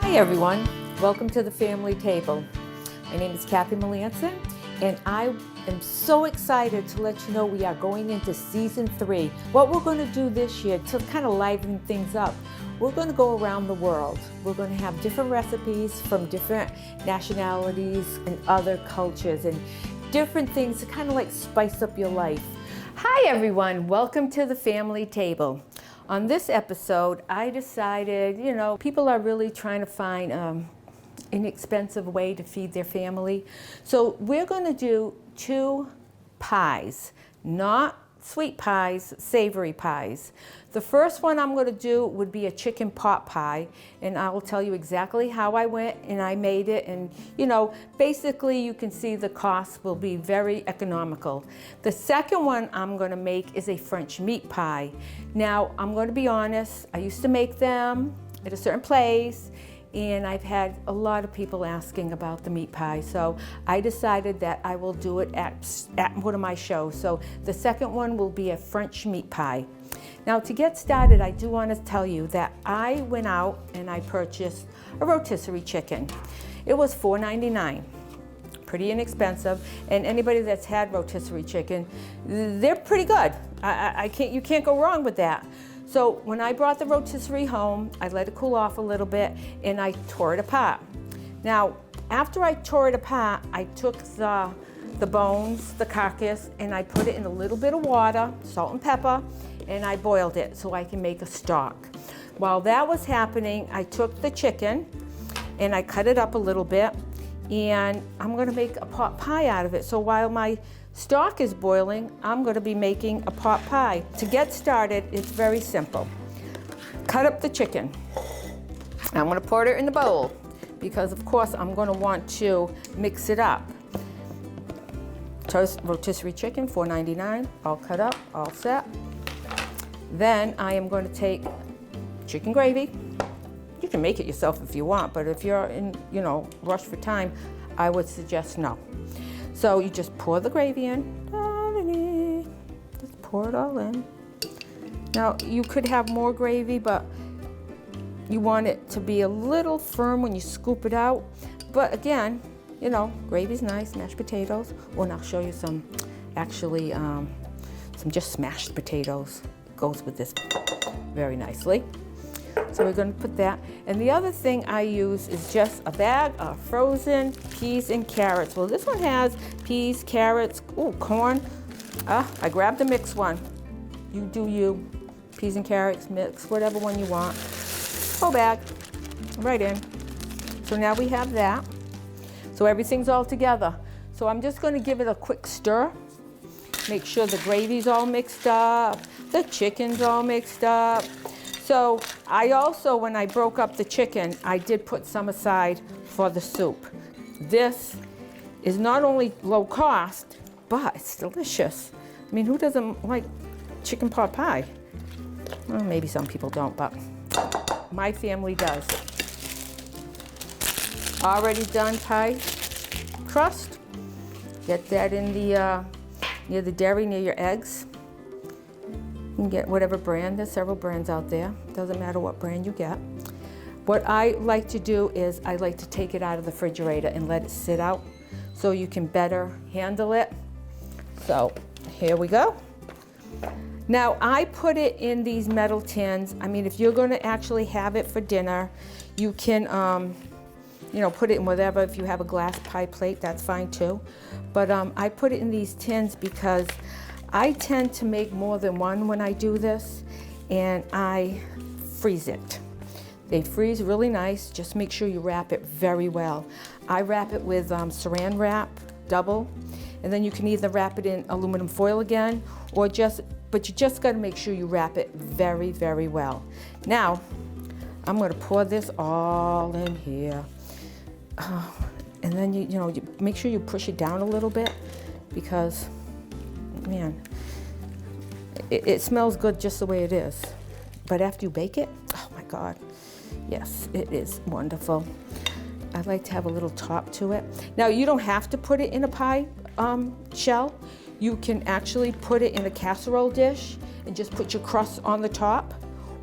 Hi everyone, welcome to the family table. My name is Cathy Melanson and I am so excited to let you know we are going into season 3. What we're going to do this year to kind of liven things up, we're going to go around the world. We're going to have different recipes from different nationalities and other cultures and different things to kind of like spice up your life. Hi everyone, welcome to the family table. On this episode, I decided, people are really trying to find an inexpensive way to feed their family. So we're going to do 2 pies, not sweet pies, savory pies. The first one I'm going to do would be a chicken pot pie, and I will tell you exactly how I went and I made it. And basically you can see the cost will be very economical. The second one I'm going to make is a French meat pie. Now I'm going to be honest, I used to make them at a certain place, and I've had a lot of people asking about the meat pie, so I decided that I will do it at one of my shows. So the second one will be a French meat pie. Now to get started, I do want to tell you that I went out and I purchased a rotisserie chicken. It was $4.99, pretty inexpensive, and anybody that's had rotisserie chicken, they're pretty good. You can't go wrong with that. So when I brought the rotisserie home, I let it cool off a little bit and I tore it apart. Now, after I tore it apart, I took the bones, the carcass, and I put it in a little bit of water, salt and pepper, and I boiled it so I can make a stock. While that was happening, I took the chicken and I cut it up a little bit, and I'm gonna make a pot pie out of it. So while my stock is boiling, I'm going to be making a pot pie. To get started, it's very simple. Cut up the chicken. I'm going to pour it in the bowl because, of course, I'm going to want to mix it up. Rotisserie chicken, $4.99, all cut up, all set. Then I am going to take chicken gravy. You can make it yourself if you want, but if you're in, rush for time, I would suggest no. So you just pour the gravy in, just pour it all in. Now you could have more gravy, but you want it to be a little firm when you scoop it out. But again, gravy's nice, mashed potatoes. Oh, and I'll show you some just smashed potatoes. It goes with this very nicely. So we're going to put that. And the other thing I use is just a bag of frozen peas and carrots. Well, this one has peas, carrots, corn. I grabbed the mixed one. You do you. Peas and carrots, mix, whatever one you want. Whole bag, right in. So now we have that. So everything's all together. So I'm just going to give it a quick stir. Make sure the gravy's all mixed up, the chicken's all mixed up. So I also, when I broke up the chicken, I did put some aside for the soup. This is not only low cost, but it's delicious. I mean, who doesn't like chicken pot pie? Well, maybe some people don't, but my family does. Already done pie crust. Get that in the near the dairy, near your eggs. You can get whatever brand, there's several brands out there. Doesn't matter what brand you get. What I like to do is I like to take it out of the refrigerator and let it sit out so you can better handle it. So here we go. Now I put it in these metal tins. I mean, if you're going to actually have it for dinner, you can put it in whatever. If you have a glass pie plate, that's fine too. But I put it in these tins because I tend to make more than one when I do this, and I freeze it. They freeze really nice. Just make sure you wrap it very well. I wrap it with saran wrap, double, and then you can either wrap it in aluminum foil again, but you just got to make sure you wrap it very, very well. Now, I'm going to pour this all in here. And then you make sure you push it down a little bit because, man, it smells good just the way it is. But after you bake it, oh my God, yes, it is wonderful. I like to have a little top to it. Now, you don't have to put it in a pie shell. You can actually put it in a casserole dish and just put your crust on the top,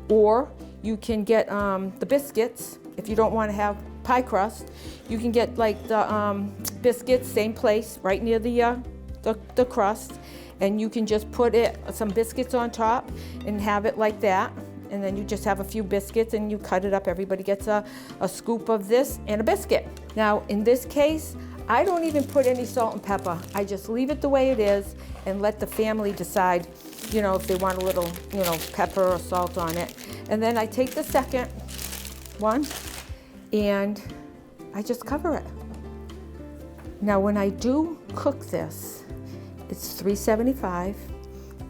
or You can get the biscuits if you don't want to have pie crust. You can get like the biscuits, same place, right near the crust, and you can just put some biscuits on top and have it like that. And then you just have a few biscuits and you cut it up. Everybody gets a scoop of this and a biscuit. Now, in this case, I don't even put any salt and pepper. I just leave it the way it is and let the family decide, you know, if they want a little, you know, pepper or salt on it. And then I take the second one and I just cover it. Now, when I do cook this, it's 375.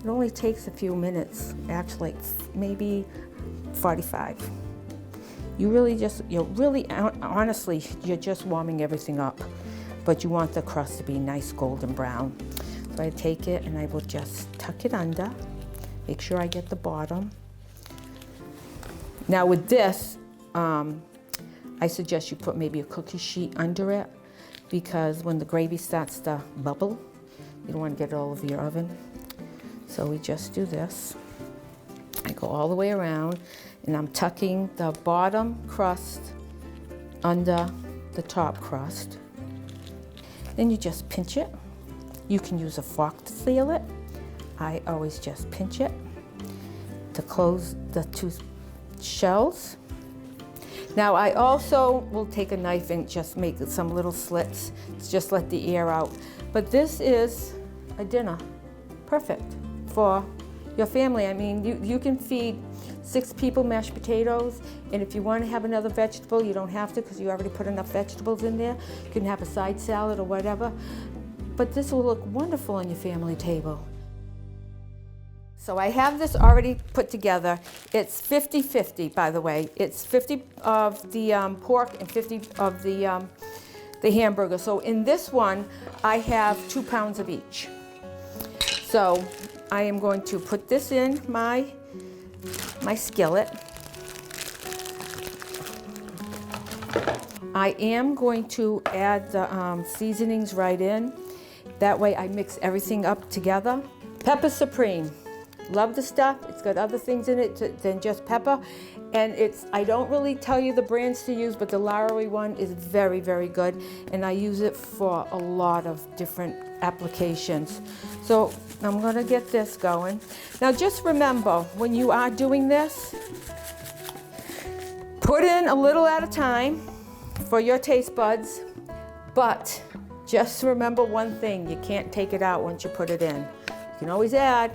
It only takes a few minutes, actually, maybe 45. Honestly, you're just warming everything up, but you want the crust to be nice golden brown. So I take it and I will just tuck it under, make sure I get the bottom. Now with this, I suggest you put maybe a cookie sheet under it, because when the gravy starts to bubble, you don't want to get it all over your oven. So we just do this. I go all the way around and I'm tucking the bottom crust under the top crust. Then you just pinch it. You can use a fork to seal it. I always just pinch it to close the two shells. Now I also will take a knife and just make some little slits to just let the air out. But this is a dinner, perfect for your family. I mean, you can feed 6 people mashed potatoes, and if you want to have another vegetable, you don't have to because you already put enough vegetables in there. You can have a side salad or whatever, but this will look wonderful on your family table. So I have this already put together. It's 50-50, by the way. It's 50 of the pork and 50 of the hamburger. So in this one, I have 2 pounds of each. So I am going to put this in my skillet. I am going to add the seasonings right in. That way I mix everything up together. Pepper Supreme. Love the stuff. It's got other things in it than just pepper. And I don't really tell you the brands to use, but the Lowry one is very, very good. And I use it for a lot of different applications. So I'm gonna get this going. Now just remember, when you are doing this, put in a little at a time for your taste buds, but just remember one thing, you can't take it out once you put it in. You can always add.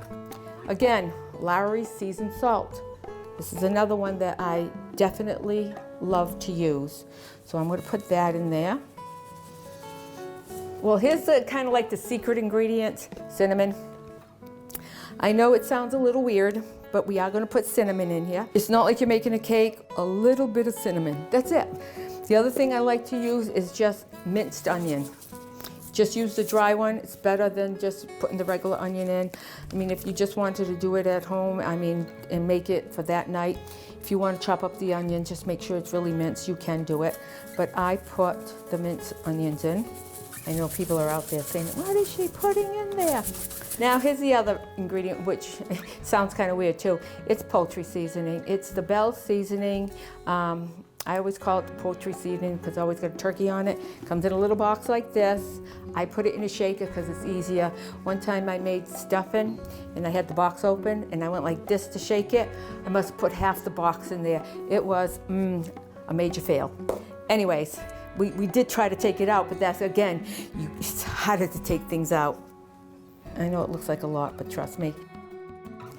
Again, Lowry seasoned salt. This is another one that I definitely love to use. So I'm going to put that in there. Well, here's the kind of like the secret ingredient, cinnamon. I know it sounds a little weird, but we are going to put cinnamon in here. It's not like you're making a cake, a little bit of cinnamon. That's it. The other thing I like to use is just minced onion. Just use the dry one. It's better than just putting the regular onion in. I mean, if you just wanted to do it at home, I mean, and make it for that night, if you want to chop up the onion, just make sure it's really minced, you can do it. But I put the minced onions in. I know people are out there saying, what is she putting in there? Now, here's the other ingredient, which sounds kind of weird too. It's poultry seasoning. It's the Bell seasoning. I always call it the poultry seasoning because I always got a turkey on it. Comes in a little box like this. I put it in a shaker because it's easier. One time I made stuffing and I had the box open and I went like this to shake it. I must have put half the box in there. It was a major fail. Anyways, we did try to take it out, but that's, again, it's harder to take things out. I know it looks like a lot, but trust me.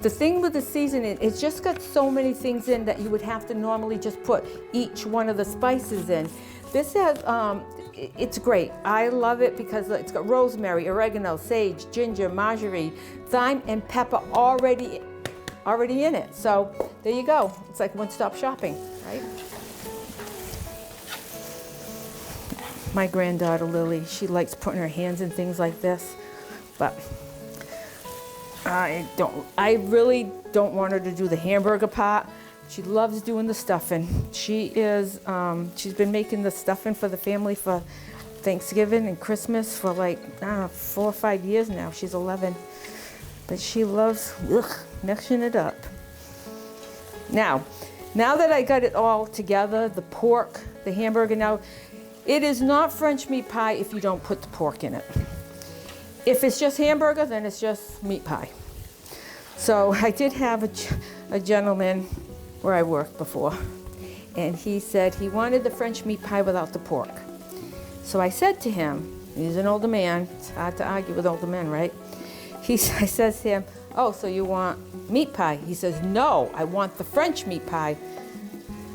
The thing with the seasoning, it's just got so many things in that you would have to normally just put each one of the spices in. This has, it's great. I love it because it's got rosemary, oregano, sage, ginger, marjoram, thyme, and pepper already in it. So there you go. It's like one-stop shopping, right? My granddaughter Lily, she likes putting her hands in things like this, but I really don't want her to do the hamburger part. She loves doing the stuffing. She's been making the stuffing for the family for Thanksgiving and Christmas for like, I don't know, 4 or 5 years now. She's 11, but she loves mixing it up. Now, Now that I got it all together, the pork, the hamburger, now, it is not French meat pie if you don't put the pork in it. If it's just hamburger, then it's just meat pie. So I did have a gentleman where I worked before, and he said he wanted the French meat pie without the pork. So I said to him, he's an older man, it's hard to argue with older men, right? I says to him, oh, so you want meat pie? He says, no, I want the French meat pie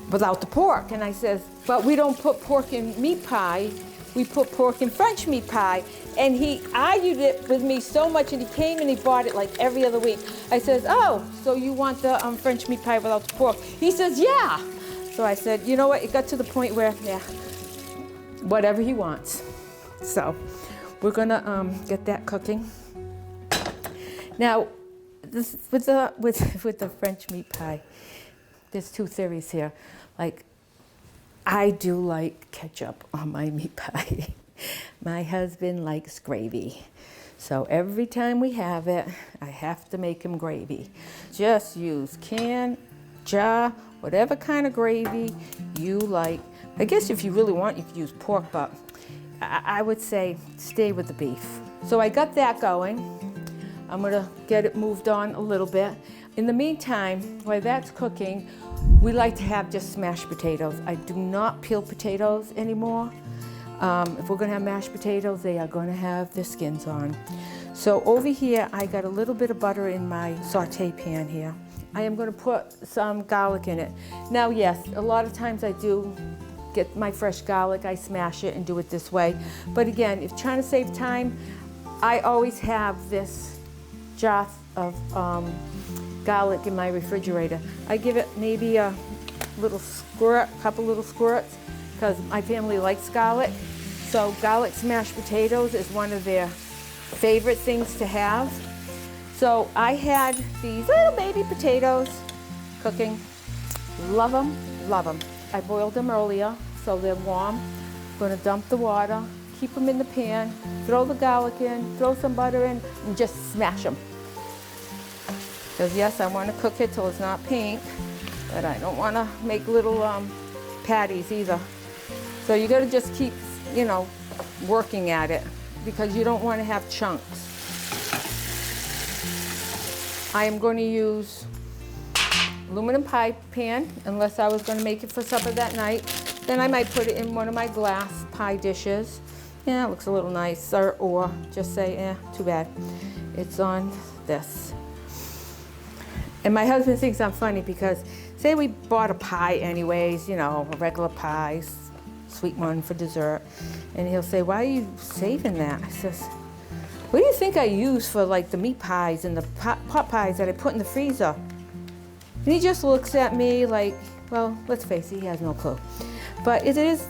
without the pork. And I says, but we don't put pork in meat pie, we put pork in French meat pie. And he argued it with me so much, and he came and he bought it like every other week. I says, oh, so you want the French meat pie without the pork? He says, yeah. So I said, you know what, it got to the point where, yeah, whatever he wants. So we're gonna get that cooking. Now, this, with the French meat pie, there's two theories here. Like, I do like ketchup on my meat pie. My husband likes gravy. So every time we have it, I have to make him gravy. Just use can, jar, whatever kind of gravy you like. I guess if you really want, you could use pork, but I would say stay with the beef. So I got that going. I'm gonna get it moved on a little bit. In the meantime, while that's cooking, we like to have just smashed potatoes. I do not peel potatoes anymore. If we're gonna have mashed potatoes, they are gonna have their skins on. So over here, I got a little bit of butter in my saute pan here. I am gonna put some garlic in it. Now, yes, a lot of times I do get my fresh garlic, I smash it and do it this way. But again, if trying to save time, I always have this jar of garlic in my refrigerator. I give it maybe a little squirt, couple little squirts, because my family likes garlic. So garlic smashed potatoes is one of their favorite things to have. So I had these little baby potatoes cooking. Love them, love them. I boiled them earlier, so they're warm. I'm gonna dump the water, keep them in the pan, throw the garlic in, throw some butter in, and just smash them. Because yes, I wanna cook it till it's not pink, but I don't wanna make little patties either. So you gotta just keep, you know, working at it because you don't wanna have chunks. I am going to use aluminum pie pan, unless I was going to make it for supper that night. Then I might put it in one of my glass pie dishes. Yeah, it looks a little nicer, or just say, too bad. It's on this. And my husband thinks I'm funny because, say we bought a pie anyways, you know, a regular pie, sweet one for dessert, and he'll say, why are you saving that? I says, what do you think I use for like the meat pies and the pot pies that I put in the freezer? And he just looks at me like, well, let's face it, he has no clue. But it is,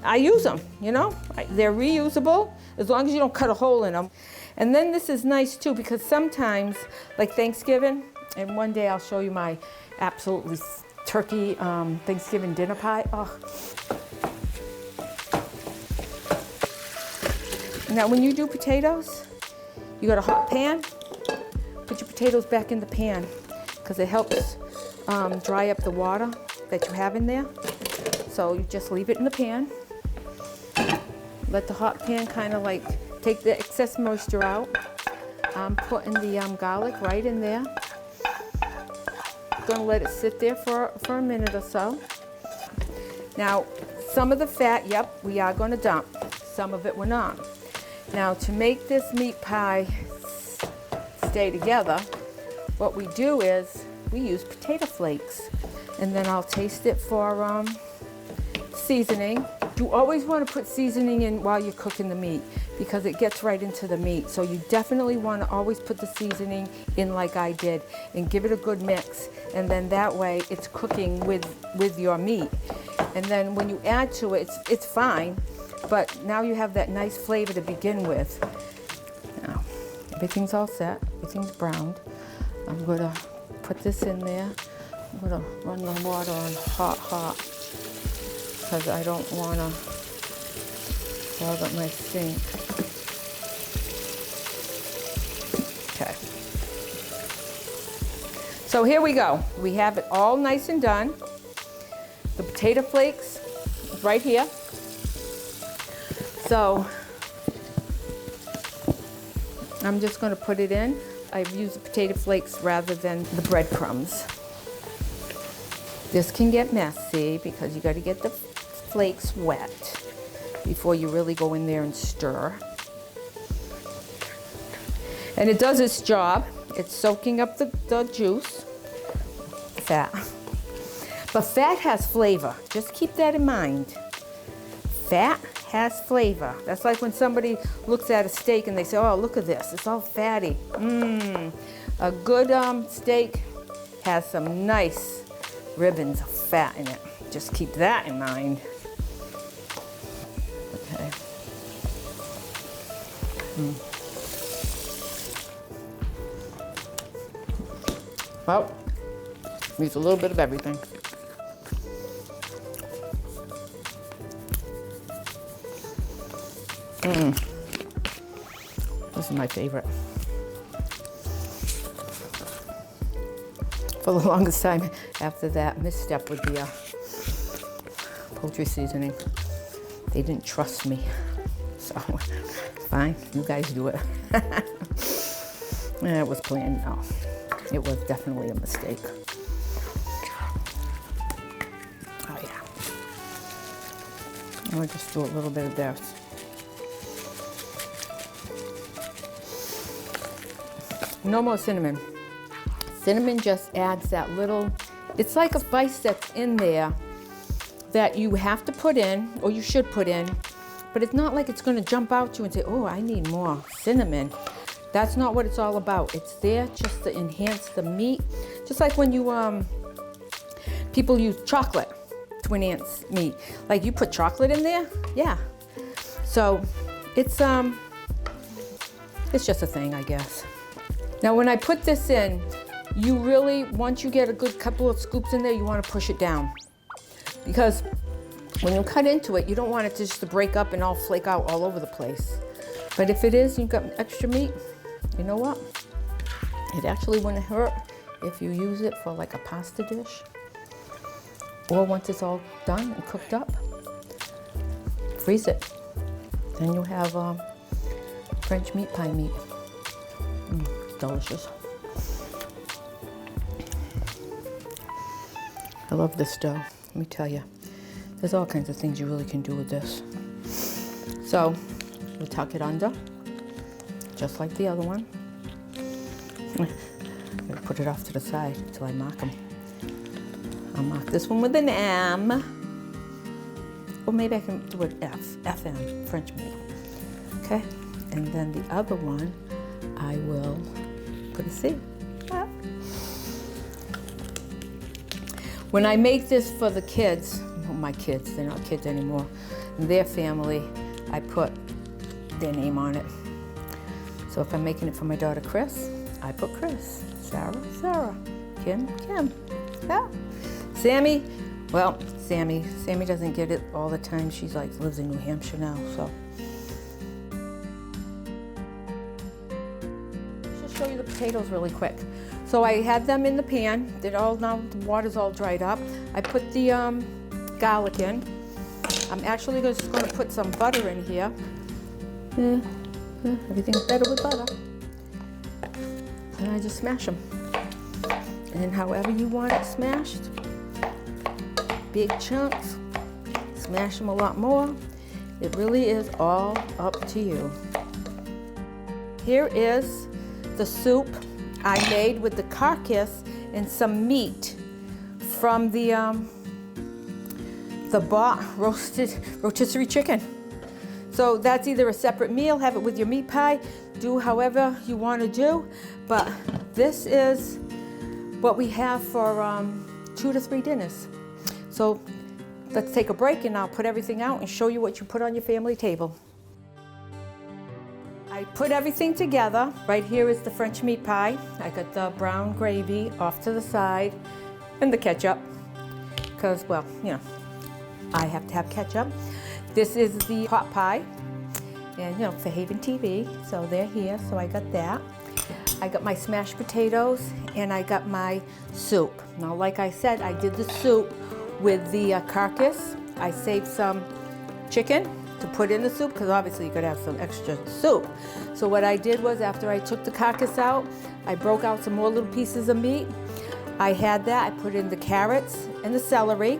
I use them, you know? They're reusable as long as you don't cut a hole in them. And then this is nice too, because sometimes, like Thanksgiving, and one day I'll show you my absolutely turkey Thanksgiving dinner pie. Oh. Now when you do potatoes, you got a hot pan, put your potatoes back in the pan because it helps dry up the water that you have in there. So you just leave it in the pan. Let the hot pan kind of like take the excess moisture out. I'm putting the garlic right in there. Gonna let it sit there for a minute or so. Now, some of the fat, yep, we are gonna dump. Some of it we're not. Now, to make this meat pie stay together, what we do is we use potato flakes. And then I'll taste it for seasoning. You always want to put seasoning in while you're cooking the meat because it gets right into the meat. So you definitely want to always put the seasoning in like I did and give it a good mix. And then that way it's cooking with your meat. And then when you add to it, it's fine. But now you have that nice flavor to begin with. Now, everything's all set, everything's browned. I'm gonna put this in there. I'm gonna run the water on hot, because I don't wanna clog up my sink. Okay. So here we go. We have it all nice and done. potato flakes right here. So I'm just going to put it in. I've used the potato flakes rather than the breadcrumbs. This can get messy because you got to get the flakes wet before you really go in there and stir. And it does its job. It's soaking up the juice, fat. But fat has flavor. Just keep that in mind. Fat has flavor. That's like when somebody looks at a steak and they say, oh, look at this, it's all fatty. A good steak has some nice ribbons of fat in it. Just keep that in mind. Okay. Well, use a little bit of everything. This is my favorite. For the longest time after that misstep with the poultry seasoning, they didn't trust me. So, fine, you guys do it. It was planned, no. It was definitely a mistake. Oh yeah. I'll just do a little bit of this. No more cinnamon. Cinnamon just adds that little, it's like a spice that's in there that you have to put in, or you should put in, but it's not like it's gonna jump out to you and say, oh, I need more cinnamon. That's not what it's all about. It's there just to enhance the meat. Just like when you, people use chocolate to enhance meat. Like you put chocolate in there, yeah. So it's just a thing, I guess. Now when I put this in, you really, once you get a good couple of scoops in there, you want to push it down. Because when you cut into it, you don't want it to just to break up and all flake out all over the place. But if it is, you've got extra meat, you know what? It actually wouldn't hurt if you use it for like a pasta dish. Or once it's all done and cooked up, freeze it. Then you have French meat pie meat. Delicious. I love this dough, let me tell you. There's all kinds of things you really can do with this. So, we'll tuck it under, just like the other one. I'm gonna put it off to the side until I mark them. I'll mark this one with an M, or maybe I can do an F, FM, French meat. Okay, and then the other one, I will put a C. When I make this for the kids, well, my kids, they're not kids anymore, their family, I put their name on it. So if I'm making it for my daughter Chris, I put Chris. Sarah, Sarah. Kim, Kim. Yeah. Sammy, well, Sammy doesn't get it all the time. She's like, lives in New Hampshire now, so. Show you the potatoes really quick. So I had them in the pan. Now the water's all dried up. I put the garlic in. I'm actually just going to put some butter in here. Everything's better with butter. And I just smash them. And however you want it smashed, big chunks, smash them a lot more. It really is all up to you. Here is the soup I made with the carcass and some meat from the bought rotisserie chicken. So that's either a separate meal, have it with your meat pie, do however you want to do, but this is what we have for 2 to 3 dinners. So let's take a break and I'll put everything out and show you what you put on your family table. I put everything together. Right here is the French meat pie. I got the brown gravy off to the side and the ketchup because, well, you know, I have to have ketchup. This is the pot pie and, you know, for Haven TV, so they're here, so I got that. I got my smashed potatoes and I got my soup. Now, like I said, I did the soup with the carcass, I saved some chicken to put in the soup, because obviously you could have some extra soup. So what I did was, after I took the carcass out, I broke out some more little pieces of meat. I had that, I put in the carrots and the celery.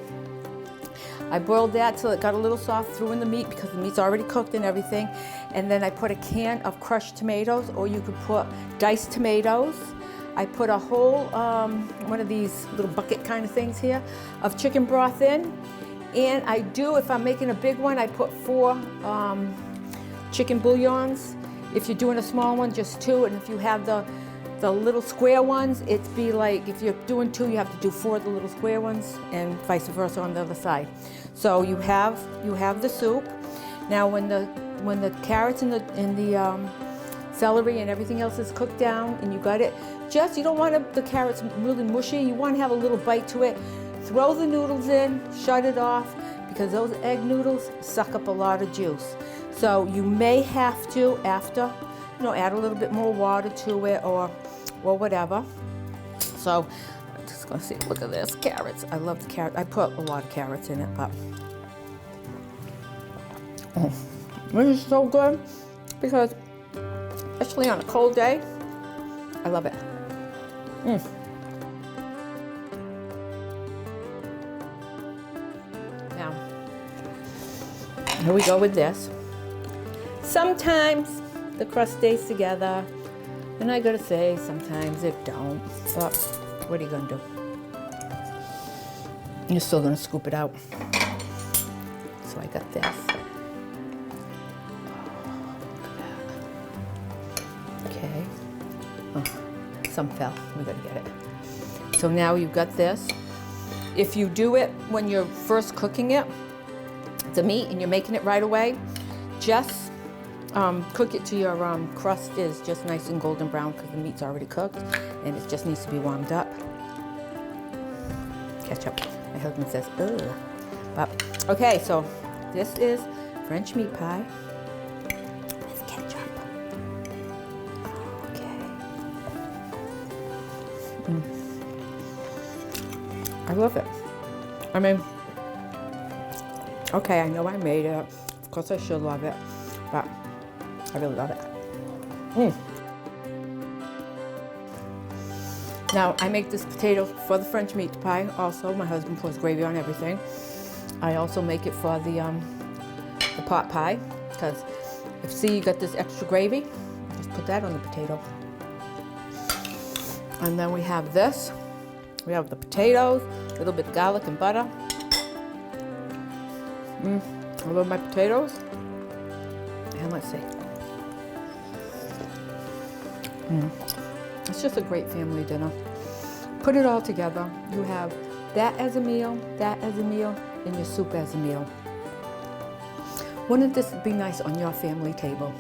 I boiled that till it got a little soft, threw in the meat because the meat's already cooked and everything. And then I put a can of crushed tomatoes, or you could put diced tomatoes. I put a whole, one of these little bucket kind of things here of chicken broth in. And I do, if I'm making a big one, I put 4 chicken bouillons. If you're doing a small one, just 2. And if you have the little square ones, it'd be like, if you're doing 2, you have to do 4 of the little square ones, and vice versa on the other side. So you have the soup. Now when the carrots and the celery and everything else is cooked down, and you got it, you don't want the carrots really mushy. You want to have a little bite to it. Throw the noodles in, shut it off, because those egg noodles suck up a lot of juice. So you may have to, after, add a little bit more water to it, or whatever. So I'm just gonna see, look at this, carrots. I love the carrot. I put a lot of carrots in it, but this is so good, because especially on a cold day, I love it. Now, here we go with this. Sometimes the crust stays together, and I gotta say, sometimes it don't, but what are you gonna do? You're still gonna scoop it out. So I got this. Okay. Oh, some fell, we gotta get it. So now you've got this. If you do it when you're first cooking it, the meat, and you're making it right away, just cook it till your crust is just nice and golden brown, because the meat's already cooked and it just needs to be warmed up. Ketchup. My husband says, ugh. But, okay, so this is French meat pie with ketchup. Okay. I love it. I mean, okay, I know I made it. Of course I should love it, but I really love it. Now, I make this potato for the French meat pie also. My husband puts gravy on everything. I also make it for the pot pie, because if, see, you got this extra gravy, just put that on the potato. And then we have this. We have the potatoes, a little bit of garlic and butter. I love my potatoes. And let's see. It's just a great family dinner. Put it all together. You have that as a meal, and your soup as a meal. Wouldn't this be nice on your family table?